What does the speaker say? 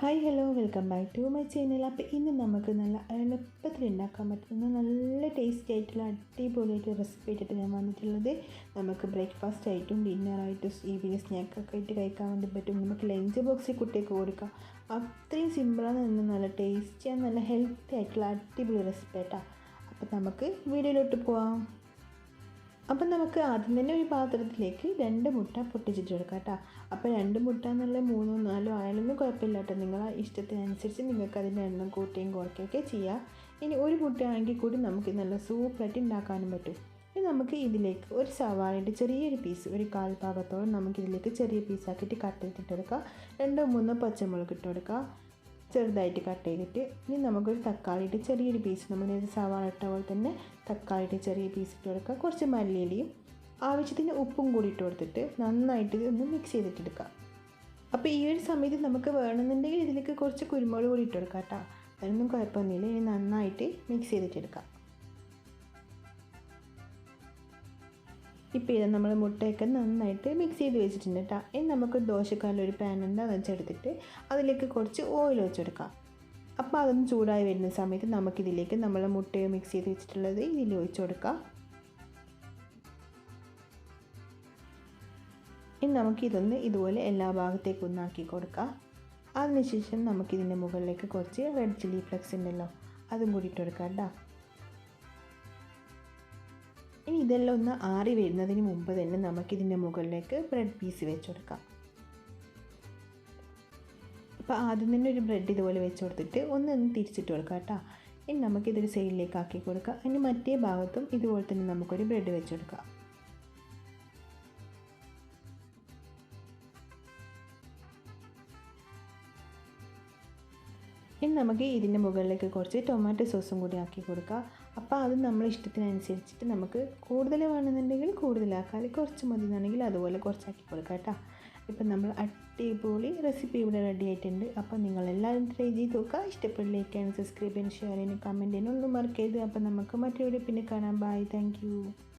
Hi hello welcome back to my channel. അപ്പോൾ ഇന്ന് നമുക്ക് നല്ല എളുപ്പത്തിൽ ഉണ്ടാക്കാൻ പറ്റുന്ന നല്ല ടേസ്റ്റി ആയിട്ടുള്ള അടിപൊളിയായിട്ട് റെസിപ്പി ആയിട്ടാണ് ഞാൻ വന്നിട്ടുള്ളത്. നമുക്ക് ബ്രേക്ക്ഫാസ്റ്റ് ആയിട്ടും ഡിന്നറായിട്ടും ഈവനിങ് സ്നാക്കൊക്കെ ആയിട്ട് കഴിക്കാൻ വേണ്ടി പറ്റും. നമുക്ക് ലഞ്ച് ബോക്സിൽ കുട്ടിയൊക്കെ കൊടുക്കാം. അത്രയും സിമ്പിളാണ്, നിന്ന് നല്ല ടേസ്റ്റിയാണ്, നല്ല ഹെൽത്തി ആയിട്ടുള്ള അടിപൊളി റെസിപ്പി ആയിട്ടാണ്. അപ്പോൾ നമുക്ക് വീഡിയോയിലോട്ട് പോവാം. അപ്പം നമുക്ക് ആദ്യം തന്നെ ഒരു പാത്രത്തിലേക്ക് 2 മുട്ട പൊട്ടിച്ചിട്ട് കൊടുക്കാം കേട്ടോ. അപ്പോൾ 2 മുട്ട എന്നുള്ള 3 4 ആയാലൊന്നും കുഴപ്പമില്ല കേട്ടോ. നിങ്ങളെ ഇഷ്ടത്തിനനുസരിച്ച് നിങ്ങൾക്ക് അതിൻ്റെ എണ്ണം കൂട്ടുകയും കുറയ്ക്കുകയൊക്കെ ചെയ്യാം. ഇനി ഒരു മുട്ടയാണെങ്കിൽ കൂടി നമുക്ക് നല്ല സൂപ്പറായിട്ട് ഉണ്ടാക്കാനും പറ്റും. ഇനി നമുക്ക് ഇതിലേക്ക് ഒരു സവാളയുടെ ചെറിയൊരു പീസ്, ഒരു 1/4 ഭാഗത്തോളം നമുക്കിതിലേക്ക് ചെറിയ പീസാക്കിയിട്ട് കട്ട് ചെയ്തിട്ട് കൊടുക്കാം. 2 3 പച്ചമുളക് ഇട്ട് കൊടുക്കാം, ചെറുതായിട്ട് കട്ട് ചെയ്തിട്ട്. ഇനി നമുക്കൊരു തക്കാളിയുടെ ചെറിയൊരു പീസ്, നമ്മൾ സവാള ഇട്ട പോലെ തന്നെ തക്കാളിയുടെ ചെറിയ പീസ് ഇട്ട് കൊടുക്കുക. കുറച്ച് മല്ലിയിലയും ആവശ്യത്തിന് ഉപ്പും കൂടി ഇട്ട് കൊടുത്തിട്ട് നന്നായിട്ട് ഒന്ന് മിക്സ് ചെയ്തിട്ടെടുക്കുക. അപ്പോൾ ഈ ഒരു സമയത്ത് നമുക്ക് വേണമെന്നുണ്ടെങ്കിൽ ഇതിലേക്ക് കുറച്ച് കുരുമുളക് കൂടി ഇട്ട് കൊടുക്കാം കേട്ടോ. അതിനൊന്നും കുഴപ്പമൊന്നുമില്ല. ഇനി നന്നായിട്ട് മിക്സ് ചെയ്തിട്ടെടുക്കാം. ഇപ്പോൾ ഇത് നമ്മൾ മുട്ടയൊക്കെ നന്നായിട്ട് മിക്സ് ചെയ്ത് വെച്ചിട്ടുണ്ട് കേട്ടോ. ഇനി നമുക്ക് ദോശക്കാലൊരു പാൻ ഉണ്ട്, അത് വെച്ചെടുത്തിട്ട് അതിലേക്ക് കുറച്ച് ഓയിൽ ഒഴിച്ചെടുക്കാം. അപ്പോൾ അതൊന്ന് ചൂടായി വരുന്ന സമയത്ത് നമുക്കിതിലേക്ക് നമ്മൾ മുട്ടയെ മിക്സ് ചെയ്ത് വെച്ചിട്ടുള്ളത് ഇതിൽ ഒഴിച്ചു കൊടുക്കാം. ഇനി നമുക്കിതൊന്ന് ഇതുപോലെ എല്ലാ ഭാഗത്തേക്കും ഒന്നാക്കി കൊടുക്കാം. അതിനുശേഷം നമുക്കിതിൻ്റെ മുകളിലേക്ക് കുറച്ച് റെഡ് ചില്ലി ഫ്ലെക്സ് ഉണ്ടല്ലോ, അതും കൂടി ഇട്ട് കൊടുക്കാം കേട്ടോ. ഇനി ഇതെല്ലാം ഒന്ന് ആറി വരുന്നതിന് മുമ്പ് തന്നെ നമുക്കിതിൻ്റെ മുകളിലേക്ക് ബ്രെഡ് പീസ് വെച്ച് കൊടുക്കാം. അപ്പോൾ ആദ്യം തന്നെ ഒരു ബ്രെഡ് ഇതുപോലെ വെച്ച് കൊടുത്തിട്ട് ഒന്ന് തിരിച്ചിട്ട് കൊടുക്കാം കേട്ടോ. ഇനി നമുക്കിതൊരു സൈഡിലേക്ക് ആക്കി കൊടുക്കാം. ഇനി മറ്റേ ഭാഗത്തും ഇതുപോലെ തന്നെ നമുക്കൊരു ബ്രെഡ് വെച്ച് കൊടുക്കാം. ഇനി നമുക്ക് ഇതിൻ്റെ മുകളിലേക്ക് കുറച്ച് ടൊമാറ്റോ സോസും കൂടി ആക്കി കൊടുക്കുക. അപ്പോൾ അത് നമ്മുടെ ഇഷ്ടത്തിനനുസരിച്ചിട്ട് നമുക്ക് കൂടുതൽ വേണമെന്നുണ്ടെങ്കിൽ കൂടുതലാക്കാം, കുറച്ച് മതി എന്നുണ്ടെങ്കിൽ അതുപോലെ കുറച്ചാക്കി കൊടുക്കാം കേട്ടോ. ഇപ്പം നമ്മൾ അടിപൊളി റെസിപ്പി ഇവിടെ റെഡി ആയിട്ടുണ്ട്. അപ്പോൾ നിങ്ങളെല്ലാവരും ട്രൈ ചെയ്ത് നോക്കുക. ഇഷ്ടപ്പെടില്ലേക്കാണ് സബ്സ്ക്രൈബ് ചെയ്യാനും ഷെയർ ചെയ്യാനും കമൻറ്റ് ചെയ്യാനും ഒന്നും മറക്കരുത്. അപ്പോൾ നമുക്ക് മറ്റൊരു പിന്നെ കാണാം. Bye, thank U.